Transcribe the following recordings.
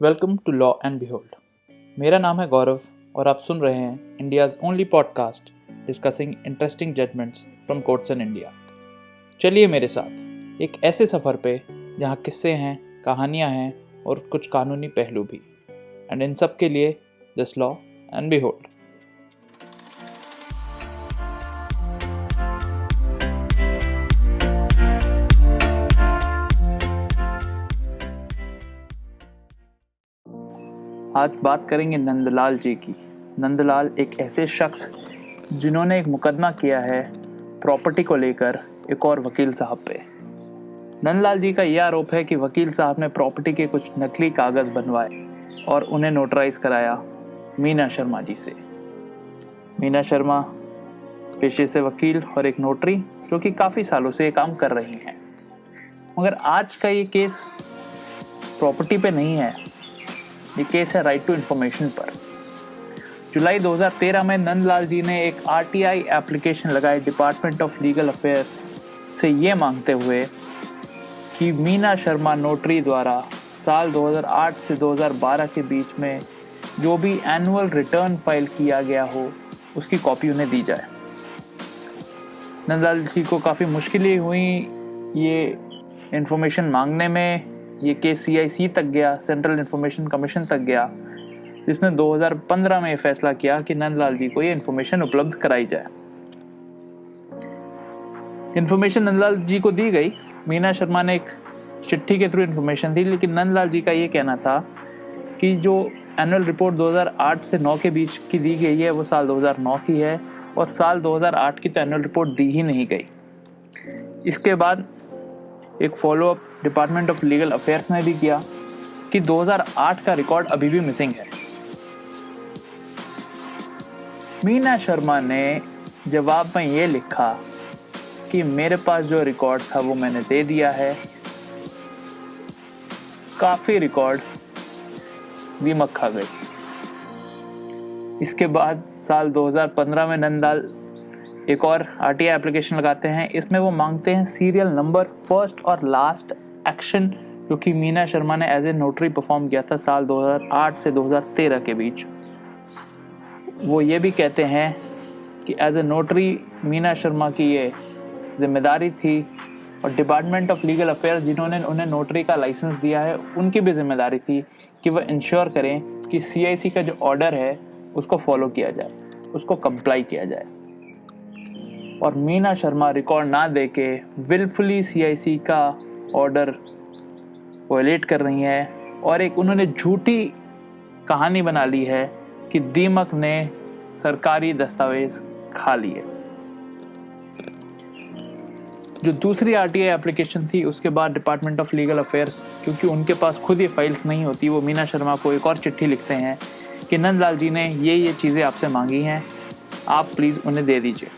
Welcome to law and behold. मेरा नाम है गौरव और आप सुन रहे हैं India's only podcast discussing interesting judgments from courts in India. चलिए मेरे साथ एक ऐसे सफ़र पे जहाँ किस्से हैं, कहानियाँ हैं और कुछ कानूनी पहलू भी, एंड इन सब के लिए जस्ट लॉ एंड बिहोल्ड। आज बात करेंगे नंदलाल जी की। नंदलाल एक ऐसे शख्स जिन्होंने एक मुकदमा किया है प्रॉपर्टी को लेकर एक और वकील साहब पे। नंदलाल जी का यह आरोप है कि वकील साहब ने प्रॉपर्टी के कुछ नकली कागज़ बनवाए और उन्हें नोटराइज कराया मीना शर्मा जी से। मीना शर्मा पेशे से वकील और एक नोटरी जो कि काफ़ी सालों से ये काम कर रही हैं। मगर आज का ये केस प्रॉपर्टी पे नहीं है, ये केस है राइट टू इन्फॉर्मेशन पर। जुलाई 2013 में नंदलाल जी ने एक आरटीआई एप्लीकेशन लगाई डिपार्टमेंट ऑफ लीगल अफेयर्स से ये मांगते हुए कि मीना शर्मा नोटरी द्वारा साल 2008 से 2012 के बीच में जो भी एनुअल रिटर्न फाइल किया गया हो उसकी कॉपी उन्हें दी जाए। नंदलाल जी को काफ़ी मुश्किलें हुई ये इन्फॉर्मेशन मांगने में। ये केस CIC तक गया, सेंट्रल इंफॉर्मेशन कमीशन तक गया, जिसने 2015 में फैसला किया कि नंदलाल जी को ये इन्फॉर्मेशन उपलब्ध कराई जाए। इन्फॉर्मेशन नंदलाल जी को दी गई। मीना शर्मा ने एक चिट्ठी के थ्रू इन्फॉर्मेशन दी, लेकिन नंदलाल जी का ये कहना था कि जो एनुअल रिपोर्ट 2008 से 9 के बीच की दी गई है वो साल 2009 की है और साल 2008 की तो एनुअल रिपोर्ट दी ही नहीं गई। इसके बाद एक follow up department of legal affairs ने भी किया कि 2008 का रिकॉर्ड अभी भी मिसिंग है। मीना शर्मा ने जवाब में ये लिखा कि मेरे पास जो रिकॉर्ड था वो मैंने दे दिया है। काफ़ी रिकॉर्ड दीमक खा गई। इसके बाद साल 2015 में नंदलाल एक और आरटीआई एप्लीकेशन लगाते हैं। इसमें वो मांगते हैं सीरियल नंबर, फर्स्ट और लास्ट एक्शन जो कि मीना शर्मा ने एज ए नोटरी परफॉर्म किया था साल 2008 से 2013 के बीच। वो ये भी कहते हैं कि as a notary Meena Sharma की ये जिम्मेदारी थी और डिपार्टमेंट ऑफ लीगल अफेयर्स जिन्होंने उन्हें नोटरी का लाइसेंस दिया है उनकी भी जिम्मेदारी थी कि वह इंश्योर करें कि CIC का जो ऑर्डर है उसको फॉलो किया जाए, उसको कंप्लाई किया जाए। और मीना शर्मा रिकॉर्ड ना देके विलफुली CIC का ऑर्डर वायलेट कर रही हैं और एक उन्होंने झूठी कहानी बना ली है कि दीमक ने सरकारी दस्तावेज खा लिए। जो दूसरी आरटीआई एप्लीकेशन थी उसके बाद डिपार्टमेंट ऑफ लीगल अफेयर्स, क्योंकि उनके पास खुद ये फाइल्स नहीं होती, वो मीना शर्मा को एक और चिट्ठी लिखते हैं कि नंदलाल जी ने ये चीज़ें आपसे मांगी हैं, आप प्लीज़ उन्हें दे दीजिए,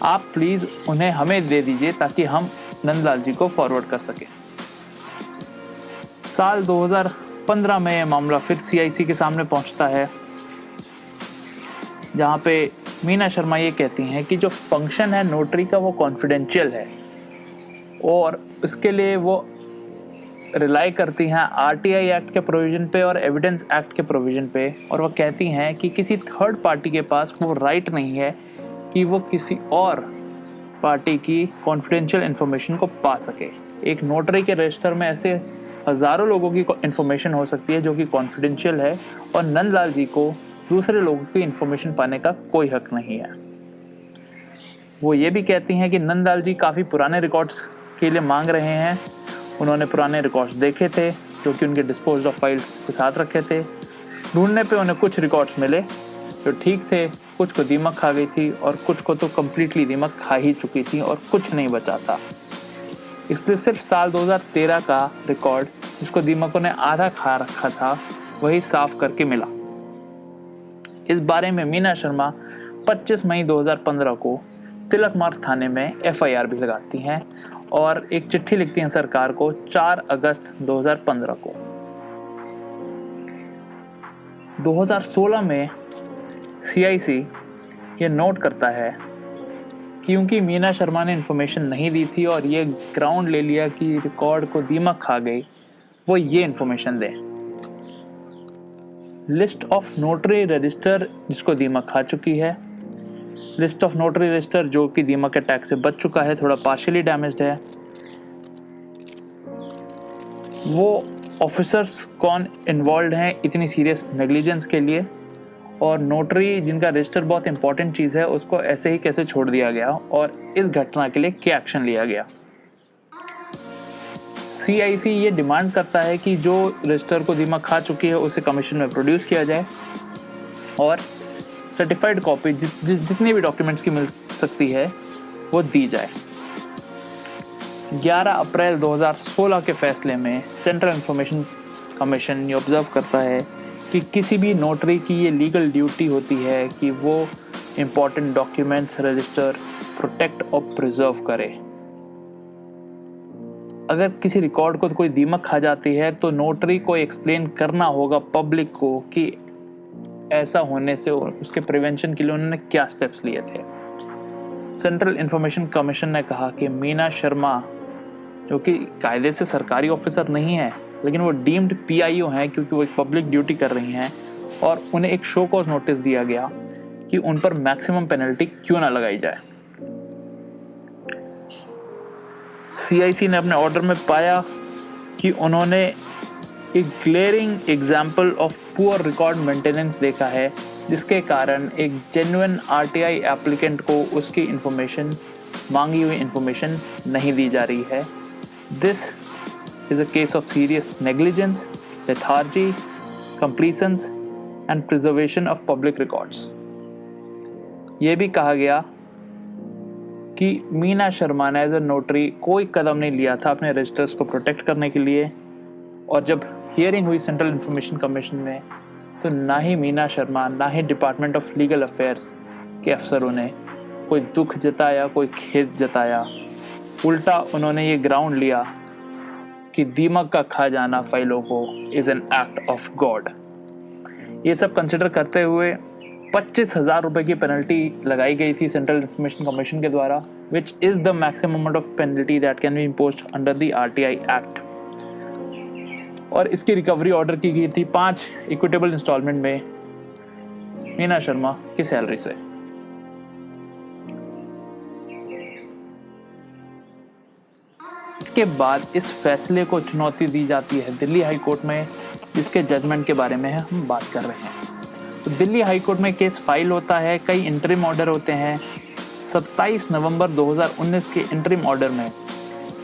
आप प्लीज़ उन्हें हमें दे दीजिए ताकि हम नंदलाल जी को फॉरवर्ड कर सकें। साल 2015 में यह मामला फिर CIC के सामने पहुंचता है, जहां पे मीना शर्मा ये कहती हैं कि जो फंक्शन है नोटरी का वो कॉन्फिडेंशियल है और उसके लिए वो रिलाई करती हैं आरटीआई एक्ट के प्रोविज़न पे और एविडेंस एक्ट के प्रोविज़न पे। और वो कहती हैं कि किसी थर्ड पार्टी के पास वो राइट नहीं है कि वो किसी और पार्टी की कॉन्फिडेंशियल इन्फॉर्मेशन को पा सके। एक नोटरी के रजिस्टर में ऐसे हज़ारों लोगों की इन्फॉर्मेशन हो सकती है जो कि कॉन्फिडेंशियल है और नंदलाल जी को दूसरे लोगों की इन्फॉर्मेशन पाने का कोई हक नहीं है। वो ये भी कहती हैं कि नंदलाल जी काफ़ी पुराने रिकॉर्ड्स के लिए मांग रहे हैं। उन्होंने पुराने रिकॉर्ड्स देखे थे जो कि उनके डिस्पोज्ड ऑफ फाइल्स के साथ रखे थे। ढूंढने पे उन्हें कुछ रिकॉर्ड्स मिले जो ठीक थे, कुछ को दीमक खा गई थी और कुछ को तो कम्प्लीटली दीमक खा ही चुकी थी और कुछ नहीं बचा था। इसलिए सिर्फ साल 2013 का रिकॉर्ड जिसको दीमकों ने आधा खा रखा था वही साफ करके मिला। इस बारे में मीना शर्मा 25 मई 2015 को तिलक मार्ग थाने में FIR भी लगाती हैं और एक चिट्ठी लिखती हैं सरकार को 4 अगस्त 2015 को। 2016 में CIC ये नोट करता है क्योंकि मीना शर्मा ने इन्फॉर्मेशन नहीं दी थी और ये ग्राउंड ले लिया कि रिकॉर्ड को दीमक खा गई, वो ये इन्फॉर्मेशन दें। लिस्ट ऑफ नोटरी रजिस्टर जिसको दीमक खा चुकी है, लिस्ट ऑफ नोटरी रजिस्टर जो कि दीमक के अटैक से बच चुका है, थोड़ा पार्शियली डैमेज्ड है, वो ऑफिसर्स कौन इन्वॉल्व हैं इतनी सीरियस नेग्लिजेंस के लिए, और नोटरी जिनका रजिस्टर बहुत इंपॉर्टेंट चीज़ है उसको ऐसे ही कैसे छोड़ दिया गया, और इस घटना के लिए क्या एक्शन लिया गया। CIC ये डिमांड करता है कि जो रजिस्टर को दीमक खा चुकी है उसे कमीशन में प्रोड्यूस किया जाए और सर्टिफाइड कॉपी जितनी भी डॉक्यूमेंट्स की मिल सकती है वो दी जाए। 11 अप्रैल 2016 के फैसले में सेंट्रल इंफॉर्मेशन कमीशन ये ऑब्जर्व करता है कि किसी भी नोटरी की ये लीगल ड्यूटी होती है कि वो इम्पॉर्टेंट डॉक्यूमेंट्स रजिस्टर प्रोटेक्ट और प्रिजर्व करे। अगर किसी रिकॉर्ड को कोई दीमक खा जाती है तो नोटरी को एक्सप्लेन करना होगा पब्लिक को कि ऐसा होने से उसके प्रिवेंशन के लिए उन्होंने क्या स्टेप्स लिए थे। सेंट्रल इंफॉर्मेशन कमीशन ने कहा कि मीना शर्मा जो कि कायदे से सरकारी ऑफिसर नहीं है लेकिन वो डीम्ड PIO हैं क्योंकि वो एक पब्लिक ड्यूटी कर रही हैं, और उन्हें एक शो कॉज नोटिस दिया गया कि उन पर मैक्सिमम पेनल्टी क्यों ना लगाई जाए। CIC ने अपने ऑर्डर में पाया कि उन्होंने एक glaring example of poor record maintenance देखा है जिसके कारण एक जेन्युइन RTI एप्लीकेंट को उसकी इंफॉर्मेशन मांगी हुई इंफॉर्मेशन नहीं दी जा रही है। This is a case of serious negligence, lethargy, complacence and preservation of public records. ये भी कहा गया कि मीना शर्मा ने एज ए नोटरी कोई कदम नहीं लिया था अपने रजिस्टर्स को प्रोटेक्ट करने के लिए, और जब हियरिंग हुई सेंट्रल इंफॉर्मेशन कमीशन में तो ना ही मीना शर्मा ना ही डिपार्टमेंट ऑफ लीगल अफेयर्स के अफसरों ने कोई दुख जताया, कोई खेद जताया। उल्टा उन्होंने ये ग्राउंड लिया कि दीमक का खा जाना फाइलों को is an act of God. ये सब कंसिडर करते हुए 25,000 रुपए की पेनल्टी लगाई गई थी सेंट्रल इंफॉर्मेशन कमीशन के द्वारा, which is the maximum amount of penalty that can be imposed under the RTI act. और इसकी रिकवरी ऑर्डर की गई थी 5 इक्विटेबल इंस्टॉलमेंट में मीना शर्मा की सैलरी से। इसके बाद इस फैसले को चुनौती दी जाती है दिल्ली हाई कोर्ट में, जिसके जजमेंट के बारे में हम बात कर रहे हैं। तो दिल्ली हाई कोर्ट में केस फाइल होता है, कई इंटरिम ऑर्डर होते हैं। 27 नवंबर 2019 के इंटरिम ऑर्डर में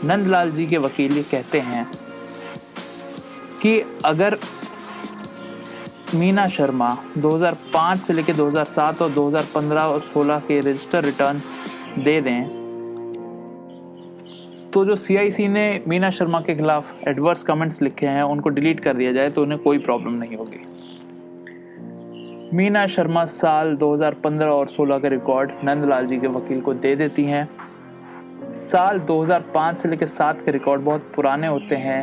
नंदलाल जी के वकील ये कहते हैं कि अगर मीना शर्मा 2005 से लेकर 2007 और 2015 और 16 के रजिस्टर रिटर्न दे दें तो जो CIC ने मीना शर्मा के खिलाफ एडवर्स कमेंट्स लिखे हैं उनको डिलीट कर दिया जाए तो उन्हें कोई प्रॉब्लम नहीं होगी। मीना शर्मा साल 2015 और 16 के रिकॉर्ड नंदलाल जी के वकील को दे देती हैं। साल 2005 से लेकर 7 के रिकॉर्ड बहुत पुराने होते हैं,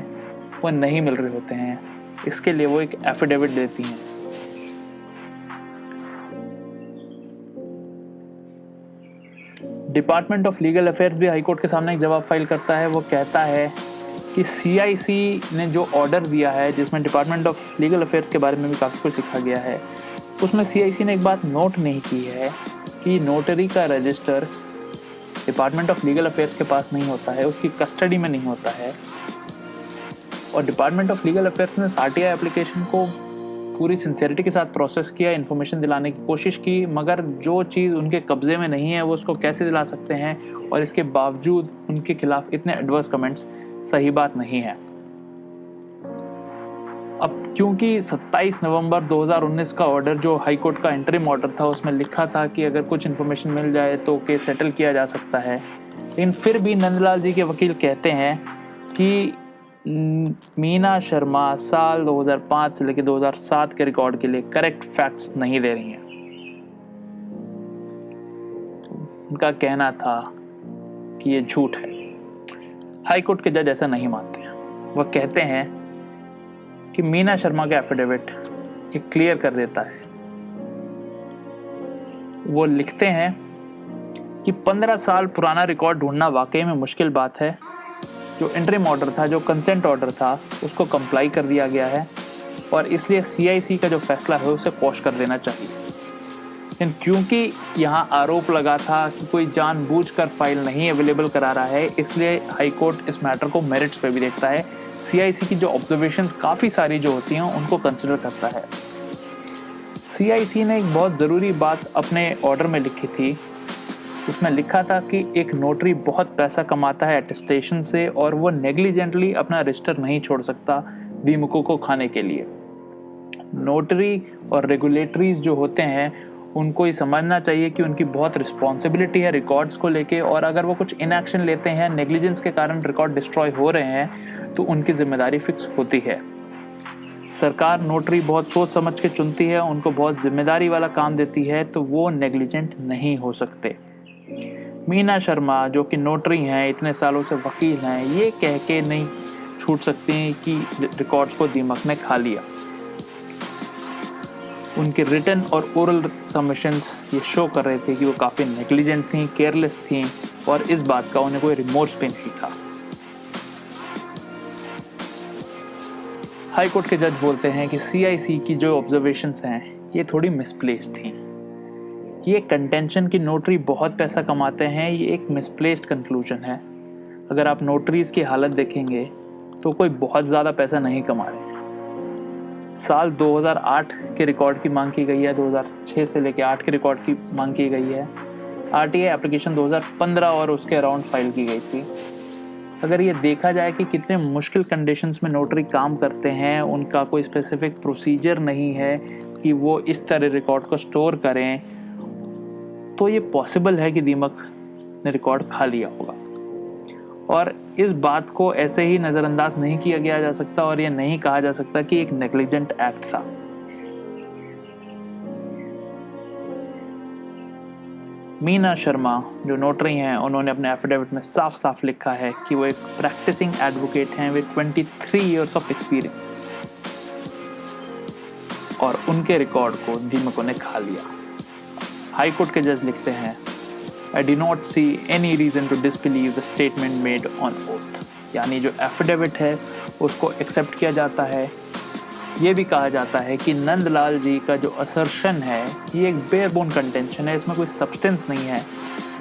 वो नहीं मिल रहे होते हैं, इसके लिए वो एक एफिडेविट देती हैं। डिपार्टमेंट ऑफ लीगल अफेयर्स भी हाईकोर्ट के सामने एक जवाब फाइल करता है। वो कहता है कि CIC ने जो ऑर्डर दिया है जिसमें डिपार्टमेंट ऑफ लीगल अफेयर्स के बारे में भी काफ़ी कुछ लिखा गया है, उसमें CIC ने एक बात नोट नहीं की है कि नोटरी का register department of legal affairs के पास नहीं होता है, उसकी कस्टडी में नहीं होता है। और डिपार्टमेंट ऑफ लीगल अफेयर्स ने RTI एप्लीकेशन को पूरी सिंसियरिटी के साथ प्रोसेस किया, इन्फॉर्मेशन दिलाने की कोशिश की, मगर जो चीज़ उनके कब्जे में नहीं है वो उसको कैसे दिला सकते हैं, और इसके बावजूद उनके खिलाफ इतने एडवर्स कमेंट्स सही बात नहीं है। अब क्योंकि 27 नवंबर 2019 का ऑर्डर जो हाई कोर्ट का इंटरिम ऑर्डर था उसमें लिखा था कि अगर कुछ इन्फॉर्मेशन मिल जाए तो केस सेटल किया जा सकता है, लेकिन फिर भी नंदलाल जी के वकील कहते हैं कि मीना शर्मा साल 2005 से लेकर 2007 के रिकॉर्ड के लिए करेक्ट फैक्ट्स नहीं दे रही हैं। उनका कहना था कि ये झूठ है। हाई कोर्ट के जज ऐसा नहीं मानते हैं। वह कहते हैं कि मीना शर्मा का एफिडेविट ये क्लियर कर देता है। वो लिखते हैं कि 15 साल पुराना रिकॉर्ड ढूंढना वाकई में मुश्किल बात है, जो इंटरिम ऑर्डर था, जो कंसेंट ऑर्डर था, उसको कंप्लाई कर दिया गया है और इसलिए CIC का जो फैसला है उसे क्वॉश कर देना चाहिए। लेकिन क्योंकि यहाँ आरोप लगा था कि कोई जानबूझकर फाइल नहीं अवेलेबल करा रहा है, इसलिए हाई कोर्ट इस मैटर को मेरिट्स पे भी देखता है। CIC की जो ऑब्जर्वेशंस काफ़ी सारी जो होती हैं उनको कंसिडर करता है। CIC ने एक बहुत ज़रूरी बात अपने ऑर्डर में लिखी थी। उसमें लिखा था कि एक नोटरी बहुत पैसा कमाता है अटेस्टेशन से और वो नेग्लिजेंटली अपना रजिस्टर नहीं छोड़ सकता बीमकों को खाने के लिए। नोटरी और रेगुलेटरीज जो होते हैं उनको ये समझना चाहिए कि उनकी बहुत रिस्पॉन्सिबिलिटी है रिकॉर्ड्स को लेके, और अगर वो कुछ इनएक्शन लेते हैं, नेग्लिजेंस के कारण रिकॉर्ड डिस्ट्रॉय हो रहे हैं, तो उनकी जिम्मेदारी फिक्स होती है। सरकार नोटरी बहुत सोच समझ के चुनती है, उनको बहुत जिम्मेदारी वाला काम देती है, तो वो नेग्लिजेंट नहीं हो सकते। मीना शर्मा जो कि नोटरी हैं, इतने सालों से वकील हैं, ये कह के नहीं छूट सकती हैं कि रिकॉर्ड्स को दीमक ने खा लिया। उनके रिटन और ओरल सबमिशंस ये शो कर रहे थे कि वो काफ़ी नेग्लिजेंट थी, केयरलेस थी और इस बात का उन्हें कोई रिमोर्स भी नहीं था। हाई कोर्ट के जज बोलते हैं कि CIC की जो ऑब्जर्वेशंस हैं ये थोड़ी मिसप्लेस्ड थी। ये कंटेंशन की नोटरी बहुत पैसा कमाते हैं, ये एक मिसप्लेस्ड कंक्लूजन है। अगर आप नोटरीज की हालत देखेंगे तो कोई बहुत ज़्यादा पैसा नहीं कमा रहे हैं। साल 2008 के रिकॉर्ड की मांग की गई है, 2006 से लेकर 8 के रिकॉर्ड की मांग की गई है। RTI एप्लीकेशन 2015 और उसके अराउंड फाइल की गई थी। अगर ये देखा जाए कि कितने मुश्किल कंडीशंस में नोटरी काम करते हैं, उनका कोई स्पेसिफिक प्रोसीजर नहीं है कि वो इस तरह रिकॉर्ड को स्टोर करें, तो ये पॉसिबल है कि दीमक ने रिकॉर्ड खा लिया होगा। और इस बात को ऐसे ही नज़रअंदाज नहीं किया गया जा सकता और ये नहीं कहा जा सकता कि एक नेग्लिजेंट एक्ट था। मीना शर्मा जो नोटरी हैं, उन्होंने अपने एफिडेविट में साफ साफ लिखा है कि वो एक प्रैक्टिसिंग एडवोकेट हैं विद 23 इयर्स ऑफ एक्सपीरियंस और उनके रिकॉर्ड को दीमकों ने खा लिया। हाई कोर्ट के जज लिखते हैं, I do not see any reason to disbelieve the statement made on oath। यानी जो एफिडेविट है उसको एक्सेप्ट किया जाता है। ये भी कहा जाता है कि नंदलाल जी का जो असर्शन है ये एक बेयरबोन कंटेंशन है, इसमें कोई सब्सटेंस नहीं है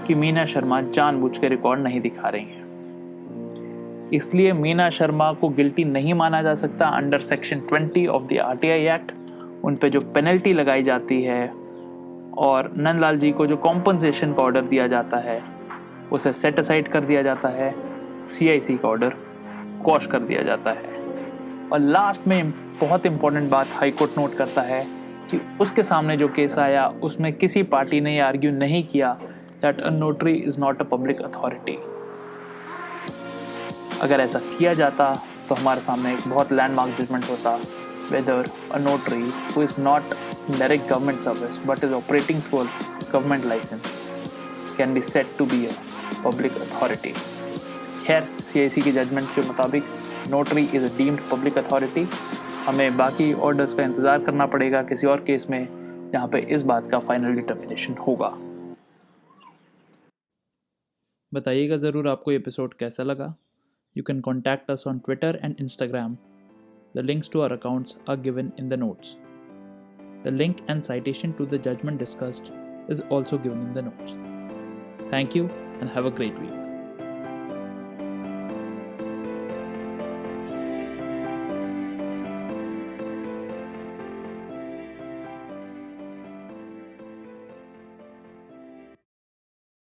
कि मीना शर्मा जानबूझ के रिकॉर्ड नहीं दिखा रही हैं। इसलिए मीना शर्मा को गिल्टी नहीं माना जा सकता under section 20 of the RTI act. उन पे जो पेनल्टी लगाई जाती है और नंदलाल जी को जो कॉम्पनसेशन का ऑर्डर दिया जाता है उसे सेट असाइड कर दिया जाता है, CIC का ऑर्डर क्वॉश कर दिया जाता है। और लास्ट में बहुत इंपॉर्टेंट बात हाई कोर्ट नोट करता है कि उसके सामने जो केस आया उसमें किसी पार्टी ने आर्ग्यू नहीं किया that a notary is not a public authority. अगर ऐसा किया जाता तो हमारे सामने एक बहुत लैंडमार्क जजमेंट होता whether a notary who is not in direct government service but is operating through a government license can be said to be a public authority। खैर CIC की जजमेंट के मुताबिक notary is a deemed public authority. हमें बाकी orders का इंतज़ार करना पड़ेगा किसी और केस में जहाँ पे इस बात का फाइनल डिटर्मिनेशन होगा। बताइएगा ज़रूर आपको ये एपिसोड कैसा लगा। You can contact us on Twitter and Instagram. The links to our accounts are given in the notes. The link and citation to the judgment discussed is also given in the notes. Thank you and have a great week.